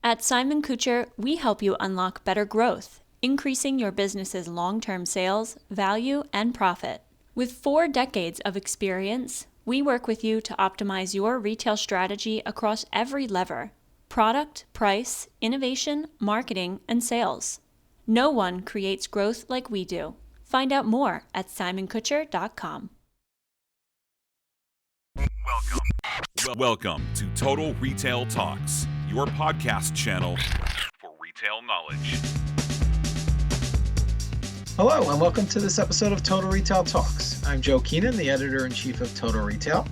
At Simon Kucher, we help you unlock better growth, increasing your business's long-term sales, value, and profit. With 4 decades of experience, we work with you to optimize your retail strategy across every lever: product, price, innovation, marketing, and sales. No one creates growth like we do. Find out more at simonkucher.com. Welcome to Total Retail Talks, your podcast channel for retail knowledge. Hello, and welcome to this episode of Total Retail Talks. I'm Joe Keenan, the editor-in-chief of Total Retail.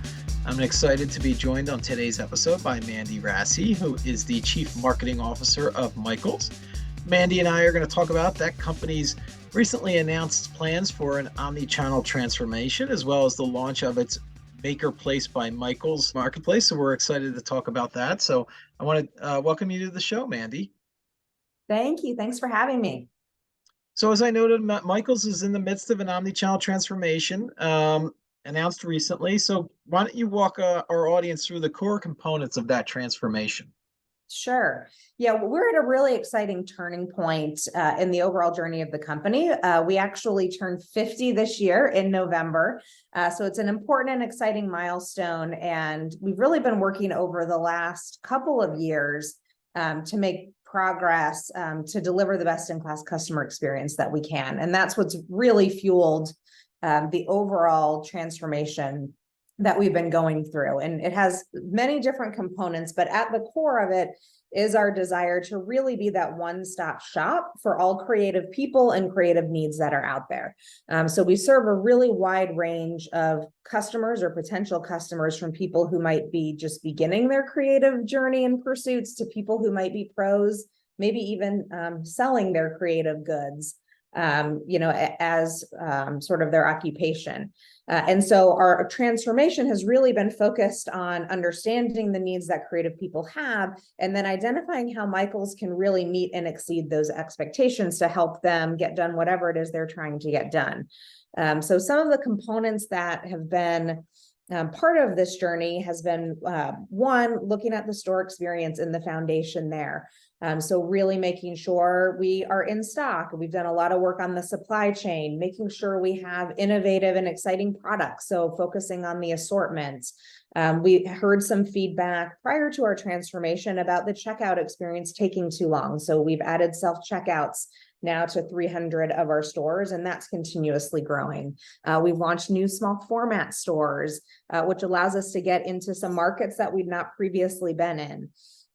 I'm excited to be joined on today's episode by Mandy Rassi, who is the Chief Marketing Officer of Michaels. Mandy and I are going to talk about that company's recently announced plans for an omnichannel transformation, as well as the launch of its Maker Place by Michaels marketplace. So we're excited to talk about that. So I want to welcome you to the show, Mandy. Thank you. Thanks for having me. So as I noted, Michaels is in the midst of an omnichannel transformation announced recently. So why don't you walk our audience through the core components of that transformation? Sure. Yeah, we're at a really exciting turning point in the overall journey of the company. We actually turned 50 this year in November. So it's an important and exciting milestone. And we've really been working over the last couple of years to make progress to deliver the best-in-class customer experience that we can. And that's what's really fueled the overall transformation that we've been going through. And it has many different components, but at the core of it is our desire to really be that one-stop shop for all creative people and creative needs that are out there. So we serve a really wide range of customers or potential customers, from people who might be just beginning their creative journey and pursuits to people who might be pros, maybe even selling their creative goods, as sort of their occupation. And so our transformation has really been focused on understanding the needs that creative people have, and then identifying how Michaels can really meet and exceed those expectations to help them get done whatever it is they're trying to get done. So some of the components that have been part of this journey has been, one, looking at the store experience and the foundation there. So really making sure we are in stock. We've done a lot of work on the supply chain, making sure we have innovative and exciting products. So focusing on the assortments. We heard some feedback prior to our transformation about the checkout experience taking too long. So we've added self-checkouts now to 300 of our stores, and that's continuously growing. We've launched new small format stores, which allows us to get into some markets that we've not previously been in.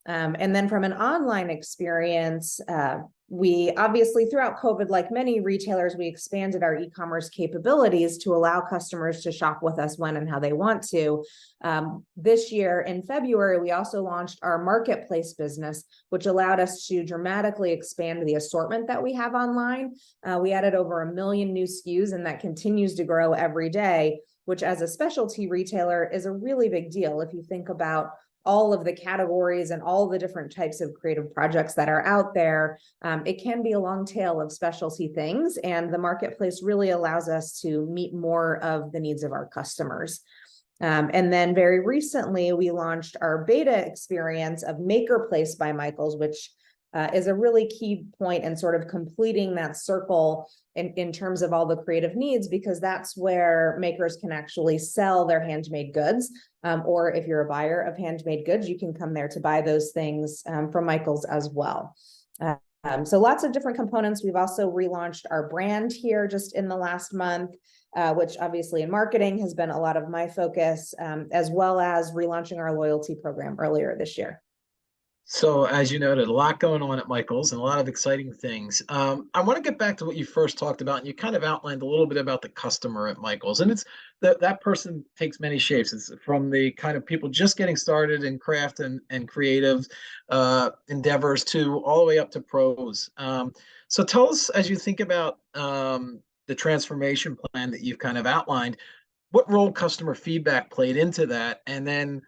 And then from an online experience, we obviously, throughout COVID, like many retailers, we expanded our e-commerce capabilities to allow customers to shop with us when and how they want to. This year in February, we also launched our marketplace business, which allowed us to dramatically expand the assortment that we have online. We added over 1 million new SKUs, and that continues to grow every day, which as a specialty retailer is a really big deal. If you think about all of the categories and all the different types of creative projects that are out there, it can be a long tail of specialty things, and the marketplace really allows us to meet more of the needs of our customers. And then very recently, we launched our beta experience of Maker Place by Michaels, which is a really key point in sort of completing that circle in terms of all the creative needs, because that's where makers can actually sell their handmade goods. Or if you're a buyer of handmade goods, you can come there to buy those things from Michaels as well. So lots of different components. We've also relaunched our brand here just in the last month, which obviously in marketing has been a lot of my focus, as well as relaunching our loyalty program earlier this year. So as you noted, a lot going on at Michaels and a lot of exciting things. I want to get back to what you first talked about, and you kind of outlined a little bit about the customer at Michaels. And it's that person takes many shapes. It's from the kind of people just getting started in craft and creative endeavors to all the way up to pros. So tell us, as you think about the transformation plan that you've kind of outlined, what role customer feedback played into that, and then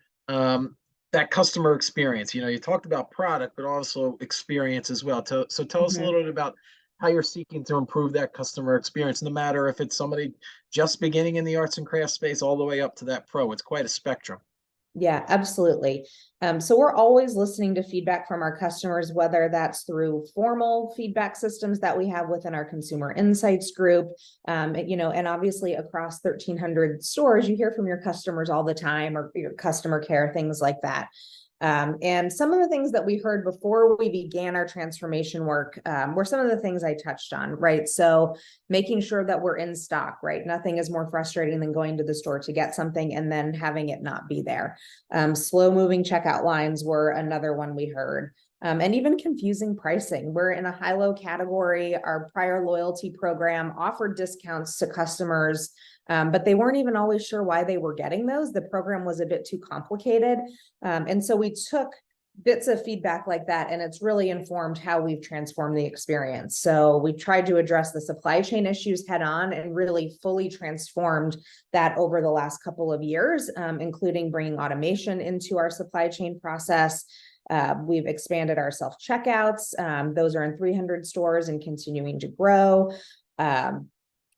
that customer experience. You talked about product, but also experience as well. So tell us a little bit about how you're seeking to improve that customer experience, no matter if it's somebody just beginning in the arts and crafts space all the way up to that pro. It's quite a spectrum. Yeah, absolutely. So we're always listening to feedback from our customers, whether that's through formal feedback systems that we have within our consumer insights group, and obviously across 1,300 stores, you hear from your customers all the time, or your customer care, things like that. And some of the things that we heard before we began our transformation work were some of the things I touched on, right? So making sure that we're in stock, right? Nothing is more frustrating than going to the store to get something and then having it not be there. Slow moving checkout lines were another one we heard. And even confusing pricing. We're in a high-low category. Our prior loyalty program offered discounts to customers, but they weren't even always sure why they were getting those. The program was a bit too complicated. And so we took bits of feedback like that, and it's really informed how we've transformed the experience. So we've tried to address the supply chain issues head on and really fully transformed that over the last couple of years, including bringing automation into our supply chain process. We've expanded our self-checkouts. Those are in 300 stores and continuing to grow.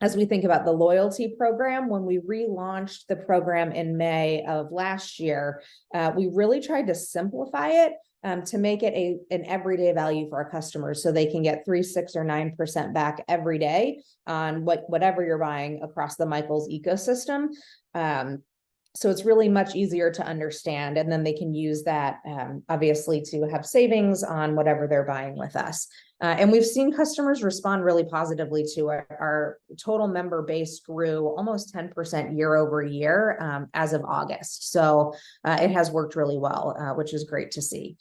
As we think about the loyalty program, when we relaunched the program in May of last year, we really tried to simplify it to make it an everyday value for our customers, so they can get 3%, 6%, or 9% back every day on whatever you're buying across the Michaels ecosystem. So it's really much easier to understand, and then they can use that obviously to have savings on whatever they're buying with us. And we've seen customers respond really positively to it. Our total member base grew almost 10% year over year as of August. So it has worked really well, which is great to see.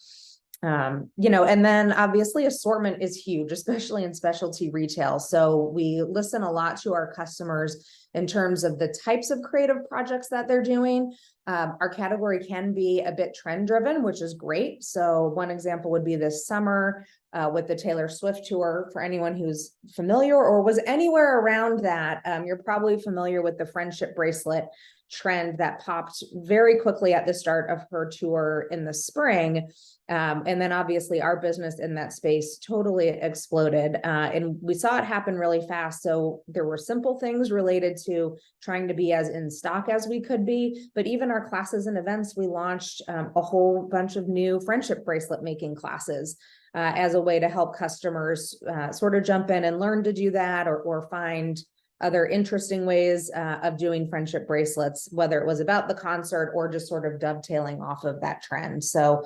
And then obviously assortment is huge, especially in specialty retail. So we listen a lot to our customers in terms of the types of creative projects that they're doing. Our category can be a bit trend driven, which is great. So one example would be this summer with the Taylor Swift tour. For anyone who's familiar or was anywhere around that, you're probably familiar with the friendship bracelet trend that popped very quickly at the start of her tour in the spring. And then obviously our business in that space totally exploded. And we saw it happen really fast. So there were simple things related to trying to be as in stock as we could be. But even our classes and events, we launched a whole bunch of new friendship bracelet making classes as a way to help customers sort of jump in and learn to do that, or find other interesting ways of doing friendship bracelets, whether it was about the concert or just sort of dovetailing off of that trend. So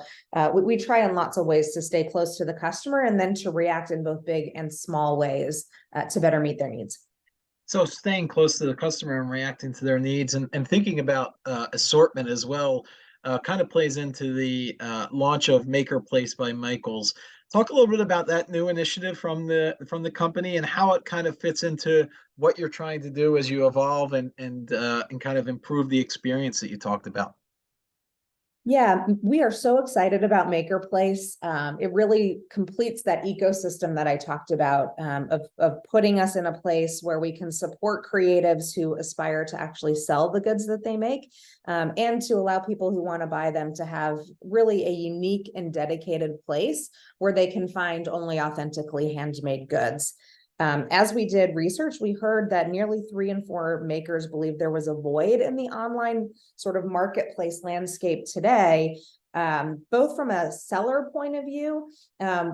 we try in lots of ways to stay close to the customer and then to react in both big and small ways to better meet their needs. So staying close to the customer and reacting to their needs, and thinking about assortment as well, kind of plays into the launch of Maker Place by Michaels. Talk a little bit about that new initiative from the company and how it kind of fits into what you're trying to do as you evolve and kind of improve the experience that you talked about. Yeah, we are so excited about Maker Place. It really completes that ecosystem that I talked about of putting us in a place where we can support creatives who aspire to actually sell the goods that they make, and to allow people who want to buy them to have really a unique and dedicated place where they can find only authentically handmade goods. As we did research, we heard that nearly 3 in 4 makers believe there was a void in the online sort of marketplace landscape today, both from a seller point of view,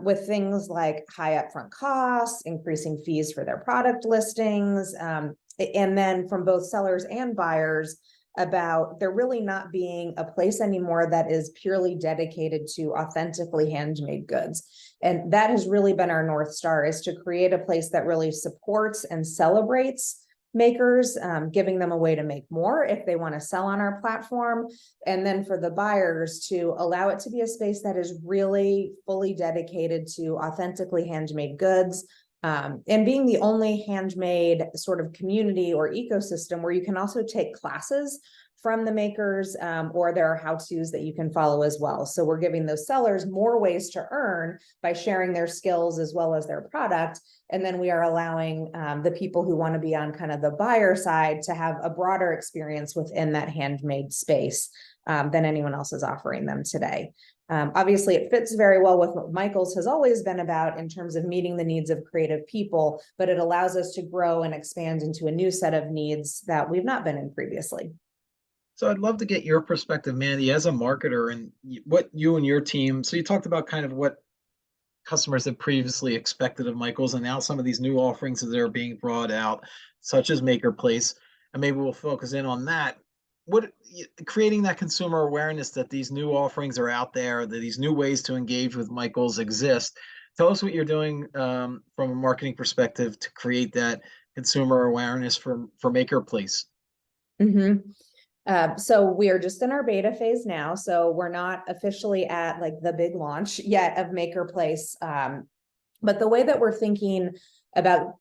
with things like high upfront costs, increasing fees for their product listings, and then from both sellers and buyers about there really not being a place anymore that is purely dedicated to authentically handmade goods. And that has really been our North Star, is to create a place that really supports and celebrates makers, giving them a way to make more if they want to sell on our platform. And then for the buyers to allow it to be a space that is really fully dedicated to authentically handmade goods. And being the only handmade sort of community or ecosystem where you can also take classes from the makers, or there are how-tos that you can follow as well. So we're giving those sellers more ways to earn by sharing their skills as well as their product. And then we are allowing the people who want to be on kind of the buyer side to have a broader experience within that handmade space than anyone else is offering them today. Obviously, it fits very well with what Michaels has always been about in terms of meeting the needs of creative people, but it allows us to grow and expand into a new set of needs that we've not been in previously. So I'd love to get your perspective, Mandy, as a marketer, and what you and your team. So you talked about kind of what customers had previously expected of Michaels, and now some of these new offerings that are being brought out, such as Maker Place, and maybe we'll focus in on that. What creating that consumer awareness that these new offerings are out there, that these new ways to engage with Michaels exist. Tell us what you're doing from a marketing perspective to create that consumer awareness for Maker Place. hmm So we are just in our beta phase now. So we're not officially at like the big launch yet of Maker Place. But the way that we're thinking about,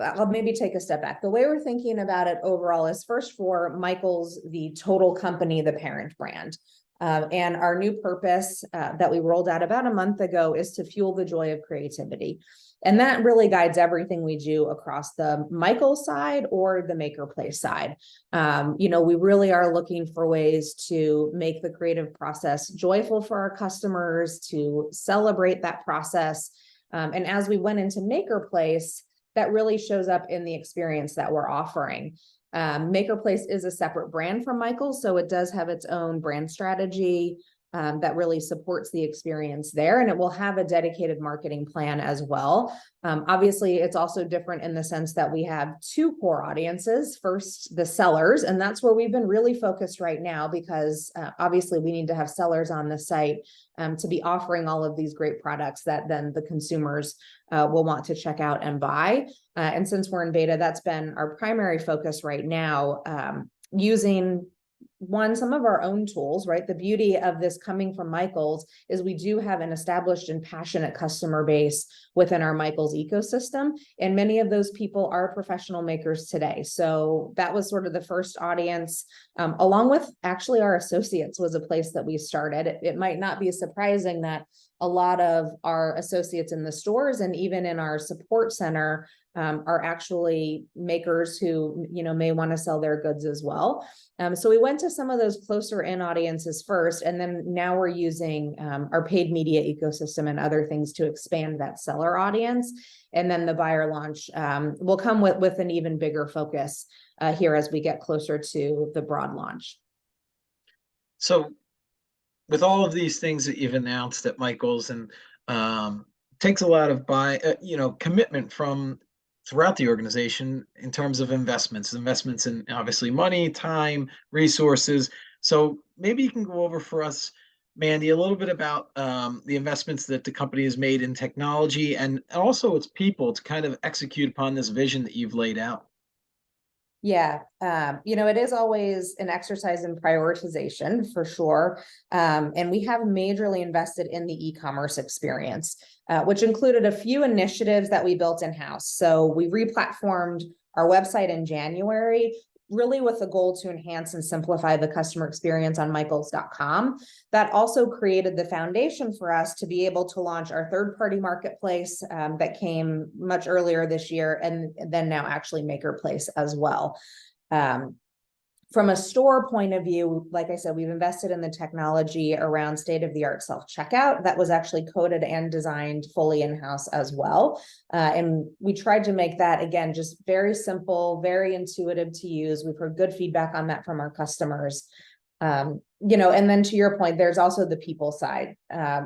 I'll maybe take a step back. The way we're thinking about it overall is first for Michaels, the total company, the parent brand. And our new purpose that we rolled out about a month ago is to fuel the joy of creativity. And that really guides everything we do across the Michaels side or the Maker Place side. We really are looking for ways to make the creative process joyful for our customers, to celebrate that process. And as we went into Maker Place, that really shows up in the experience that we're offering. Maker Place is a separate brand from Michaels, so it does have its own brand strategy that really supports the experience there, and it will have a dedicated marketing plan as well. Obviously, it's also different in the sense that we have two core audiences. First, the sellers, and that's where we've been really focused right now because obviously we need to have sellers on the site to be offering all of these great products that then the consumers will want to check out and buy. And since we're in beta, that's been our primary focus right now, using some of our own tools, right? The beauty of this coming from Michaels is we do have an established and passionate customer base within our Michaels ecosystem. And many of those people are professional makers today. So that was sort of the first audience, along with actually our associates was a place that we started. It might not be surprising that a lot of our associates in the stores and even in our support center are actually makers who, may want to sell their goods as well. So we went to some of those closer in audiences first, and then now we're using our paid media ecosystem and other things to expand that seller audience. And then the buyer launch will come with an even bigger focus here as we get closer to the broad launch. So with all of these things that you've announced at Michaels, and takes a lot of commitment from throughout the organization in terms of investments in obviously money, time, resources. So maybe you can go over for us, Mandy, a little bit about the investments that the company has made in technology and also its people to kind of execute upon this vision that you've laid out. Yeah, it is always an exercise in prioritization for sure. And we have majorly invested in the e-commerce experience, which included a few initiatives that we built in-house. So we replatformed our website in January, really with the goal to enhance and simplify the customer experience on michaels.com. That also created the foundation for us to be able to launch our third-party marketplace that came much earlier this year, and then now actually Maker Place as well. From a store point of view, like I said, we've invested in the technology around state-of-the-art self-checkout that was actually coded and designed fully in-house as well. And we tried to make that, again, just very simple, very intuitive to use. We've heard good feedback on that from our customers. And then to your point, there's also the people side.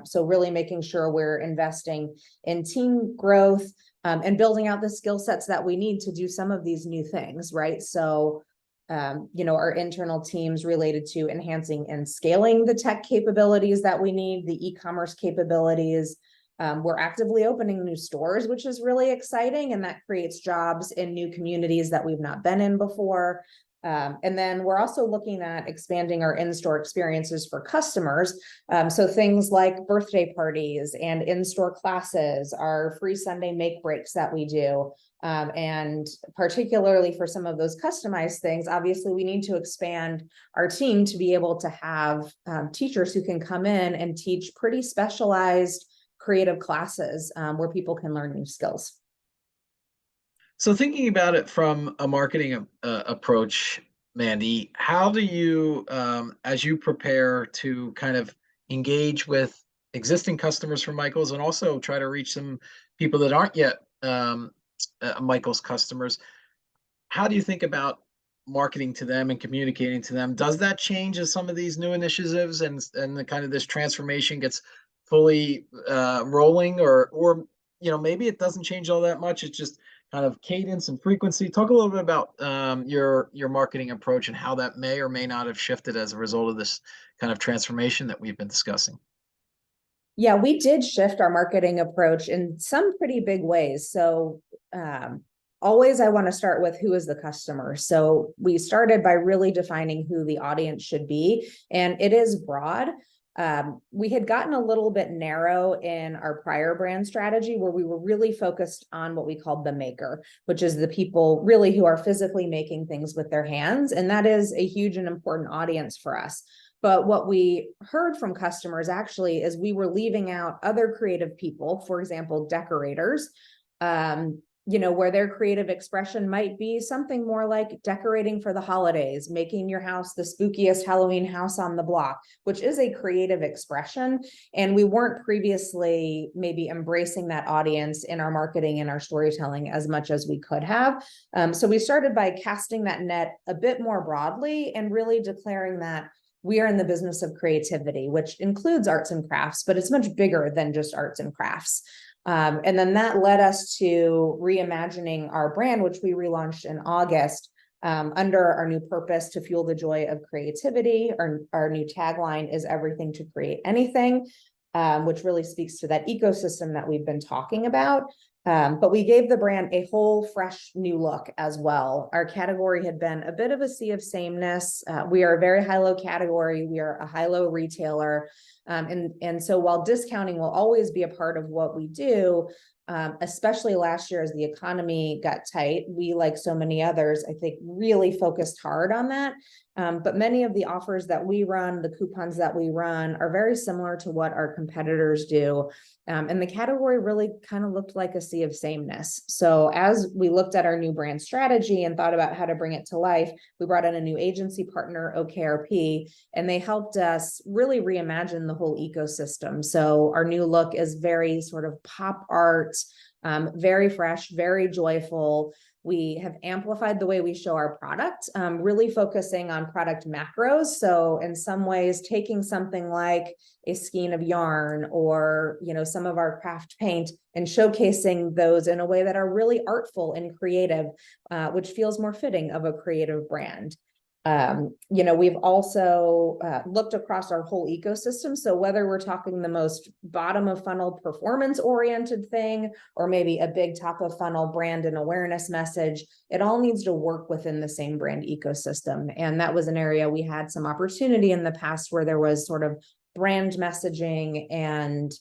So really making sure we're investing in team growth and building out the skill sets that we need to do some of these new things, right? So our internal teams related to enhancing and scaling the tech capabilities that we need, the e-commerce capabilities. We're actively opening new stores, which is really exciting, and that creates jobs in new communities that we've not been in before. And then we're also looking at expanding our in-store experiences for customers. So things like birthday parties and in-store classes, our free Sunday make breaks that we do. And particularly for some of those customized things, obviously we need to expand our team to be able to have teachers who can come in and teach pretty specialized creative classes where people can learn new skills. So thinking about it from a marketing approach, Mandy, how do you, as you prepare to kind of engage with existing customers from Michaels and also try to reach some people that aren't yet Michaels customers, how do you think about marketing to them and communicating to them. Does that change as some of these new initiatives and the kind of this transformation gets fully rolling, or maybe it doesn't change all that much. It's just kind of cadence and frequency. Talk a little bit about your marketing approach and how that may or may not have shifted as a result of this kind of transformation that we've been discussing. Yeah, we did shift our marketing approach in some pretty big ways. So always I want to start with who is the customer. So we started by really defining who the audience should be, and it is broad. We had gotten a little bit narrow in our prior brand strategy, where we were really focused on what we called the maker, which is the people really who are physically making things with their hands. And that is a huge and important audience for us. But what we heard from customers actually is we were leaving out other creative people, for example, decorators, where their creative expression might be something more like decorating for the holidays, making your house the spookiest Halloween house on the block, which is a creative expression. And we weren't previously maybe embracing that audience in our marketing and our storytelling as much as we could have. So we started by casting that net a bit more broadly and really declaring that we are in the business of creativity, which includes arts and crafts, but it's much bigger than just arts and crafts. And then that led us to reimagining our brand, which we relaunched in August under our new purpose, to fuel the joy of creativity. Our new tagline is everything to create anything, which really speaks to that ecosystem that we've been talking about. But we gave the brand a whole fresh new look as well. Our category had been a bit of a sea of sameness. We are a very high-low category. We are a high-low retailer. And so while discounting will always be a part of what we do, especially last year as the economy got tight, we, like so many others, I think, really focused hard on that. But many of the offers that we run, the coupons that we run, are very similar to what our competitors do. And the category really kind of looked like a sea of sameness. So as we looked at our new brand strategy and thought about how to bring it to life, we brought in a new agency partner, OKRP, and they helped us really reimagine the whole ecosystem. So our new look is very sort of pop art, very fresh, very joyful. We have amplified the way we show our product, really focusing on product macros. So in some ways, taking something like a skein of yarn or, some of our craft paint and showcasing those in a way that are really artful and creative, which feels more fitting of a creative brand. We've also looked across our whole ecosystem. So whether we're talking the most bottom of funnel performance oriented thing, or maybe a big top of funnel brand and awareness message, it all needs to work within the same brand ecosystem. And that was an area we had some opportunity in the past, where there was sort of brand messaging and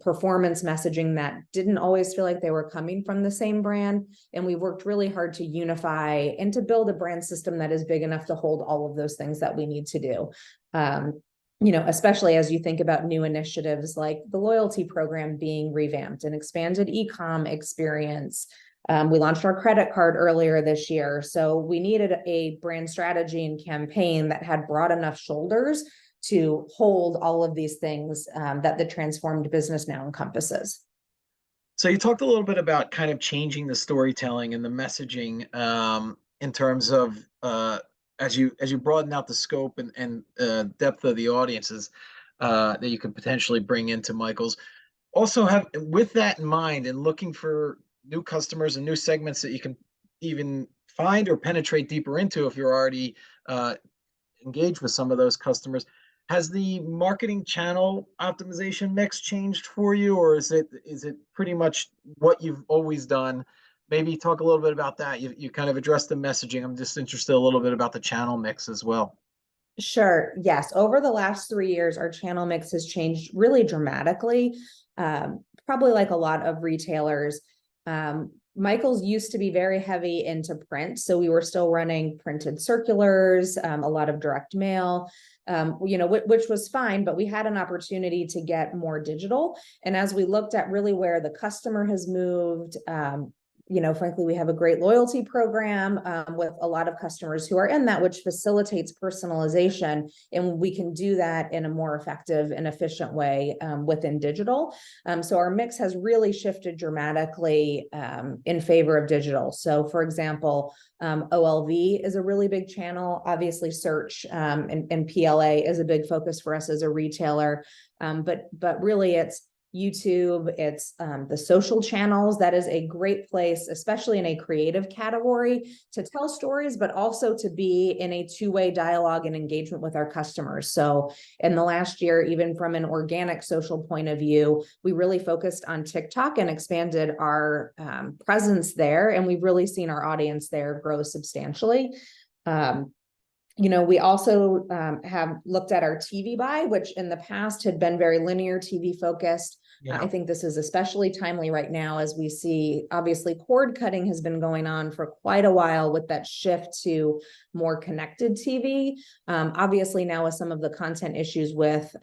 performance messaging that didn't always feel like they were coming from the same brand. And we worked really hard to unify and to build a brand system that is big enough to hold all of those things that we need to do. Especially as you think about new initiatives like the loyalty program being revamped, and expanded e-com experience. We launched our credit card earlier this year. So we needed a brand strategy and campaign that had broad enough shoulders to hold all of these things that the transformed business now encompasses. So you talked a little bit about kind of changing the storytelling and the messaging in terms of as you broaden out the scope and depth of the audiences that you could potentially bring into Michael's. Also, have with that in mind and looking for new customers and new segments that you can even find or penetrate deeper into if you're already engaged with some of those customers. Has the marketing channel optimization mix changed for you, or is it pretty much what you've always done? Maybe talk a little bit about that. You kind of addressed the messaging. I'm just interested a little bit about the channel mix as well. Sure. Yes. Over the last 3 years, our channel mix has changed really dramatically. Probably like a lot of retailers. Michael's used to be very heavy into print. So we were still running printed circulars, a lot of direct mail, which was fine, but we had an opportunity to get more digital. And as we looked at really where the customer has moved, frankly, we have a great loyalty program with a lot of customers who are in that, which facilitates personalization. And we can do that in a more effective and efficient way within digital. So our mix has really shifted dramatically in favor of digital. So for example, OLV is a really big channel. Obviously, search and PLA is a big focus for us as a retailer. But really, it's YouTube, it's the social channels. That is a great place, especially in a creative category, to tell stories, but also to be in a two-way dialogue and engagement with our customers. So in the last year, even from an organic social point of view, we really focused on TikTok and expanded our presence there. And we've really seen our audience there grow substantially. We also have looked at our TV buy, which in the past had been very linear TV focused. Yeah. I think this is especially timely right now as we see, obviously, cord cutting has been going on for quite a while with that shift to more connected TV. Obviously, now with some of the content issues with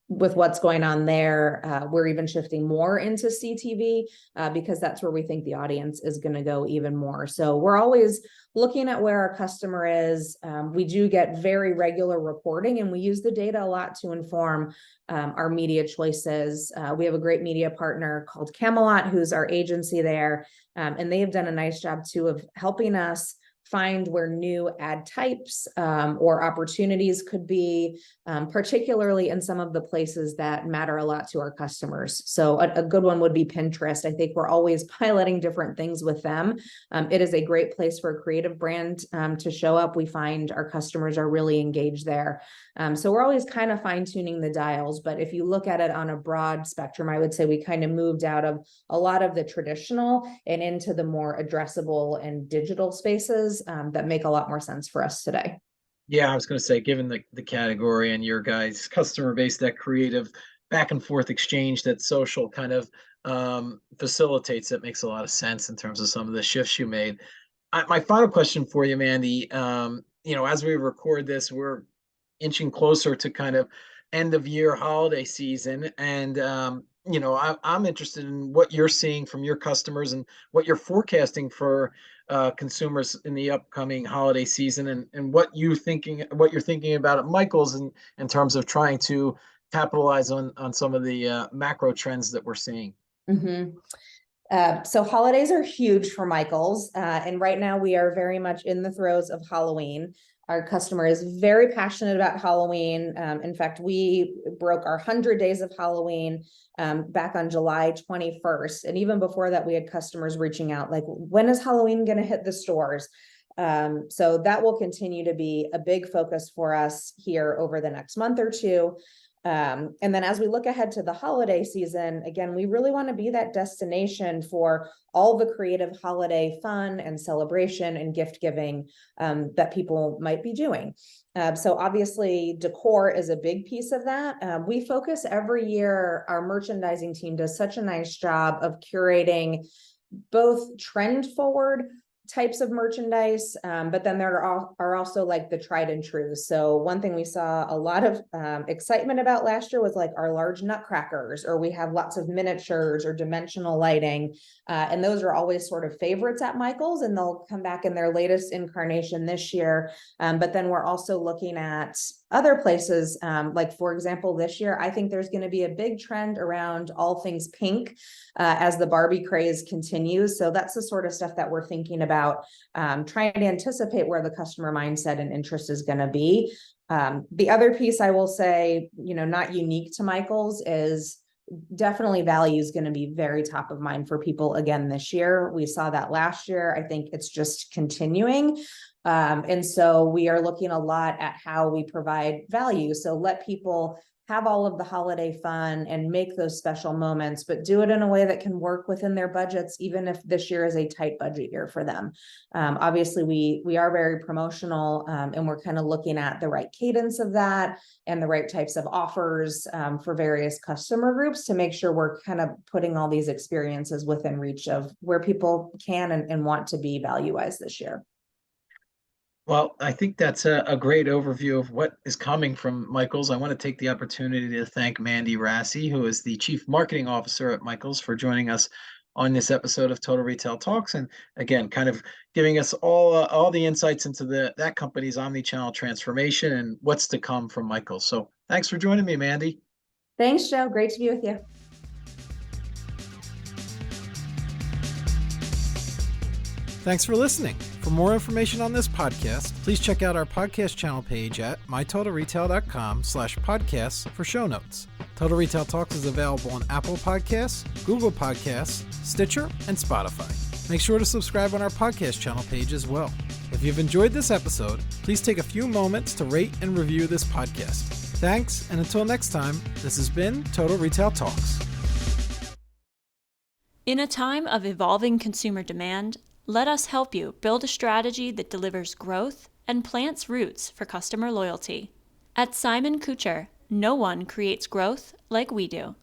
what's going on there, we're even shifting more into CTV because that's where we think the audience is going to go even more. So we're always looking at where our customer is. We do get very regular reporting, and we use the data a lot to inform our media choices. We have a great media partner called Camelot, who's our agency there. And they have done a nice job too of helping us find where new ad types or opportunities could be, particularly in some of the places that matter a lot to our customers. So a good one would be Pinterest. I think we're always piloting different things with them. It is a great place for a creative brand to show up. We find our customers are really engaged there. So we're always kind of fine-tuning the dials. But if you look at it on a broad spectrum, I would say we kind of moved out of a lot of the traditional and into the more addressable and digital spaces that make a lot more sense for us today. Yeah, I was going to say, given the category and your guys' customer base, that creative back and forth exchange that social kind of facilitates, it makes a lot of sense in terms of some of the shifts you made. My final question for you, Mandy, as we record this, we're inching closer to kind of end of year holiday season. And, I'm interested in what you're seeing from your customers and what you're forecasting for consumers in the upcoming holiday season, and what you're thinking about at Michael's in terms of trying to capitalize on some of the macro trends that we're seeing. Mm-hmm. So holidays are huge for Michael's. And right now we are very much in the throes of Halloween. Our customer is very passionate about Halloween. In fact, we broke our 100 days of Halloween back on July 21st. And even before that, we had customers reaching out like, when is Halloween going to hit the stores? So that will continue to be a big focus for us here over the next month or two. And then as we look ahead to the holiday season, again, we really want to be that destination for all the creative holiday fun and celebration and gift giving that people might be doing. So obviously decor is a big piece of that. We focus every year, our merchandising team does such a nice job of curating both trend forward types of merchandise, but then there are also like the tried and true. So one thing we saw a lot of excitement about last year was like our large nutcrackers, or we have lots of miniatures or dimensional lighting. And those are always sort of favorites at Michael's, and they'll come back in their latest incarnation this year. But then we're also looking at other places, like for example, this year, I think there's going to be a big trend around all things pink as the Barbie craze continues. So that's the sort of stuff that we're thinking about, trying to anticipate where the customer mindset and interest is going to be. The other piece I will say, not unique to Michael's, is definitely value is going to be very top of mind for people again this year. We saw that last year. I think it's just continuing. And so we are looking a lot at how we provide value. So let people have all of the holiday fun and make those special moments, but do it in a way that can work within their budgets, even if this year is a tight budget year for them. Obviously, we are very promotional, and we're kind of looking at the right cadence of that and the right types of offers for various customer groups to make sure we're kind of putting all these experiences within reach of where people can and want to be value-wise this year. Well, I think that's a great overview of what is coming from Michael's. I want to take the opportunity to thank Mandy Rassi, who is the Chief Marketing Officer at Michael's, for joining us on this episode of Total Retail Talks. And again, kind of giving us all the insights into that company's omni-channel transformation and what's to come from Michaels. So thanks for joining me, Mandy. Thanks, Joe. Great to be with you. Thanks for listening. For more information on this podcast, please check out our podcast channel page at mytotalretail.com/podcasts for show notes. Total Retail Talks is available on Apple Podcasts, Google Podcasts, Stitcher, and Spotify. Make sure to subscribe on our podcast channel page as well. If you've enjoyed this episode, please take a few moments to rate and review this podcast. Thanks, and until next time, this has been Total Retail Talks. In a time of evolving consumer demand, let us help you build a strategy that delivers growth and plants roots for customer loyalty. At Simon Kucher, no one creates growth like we do.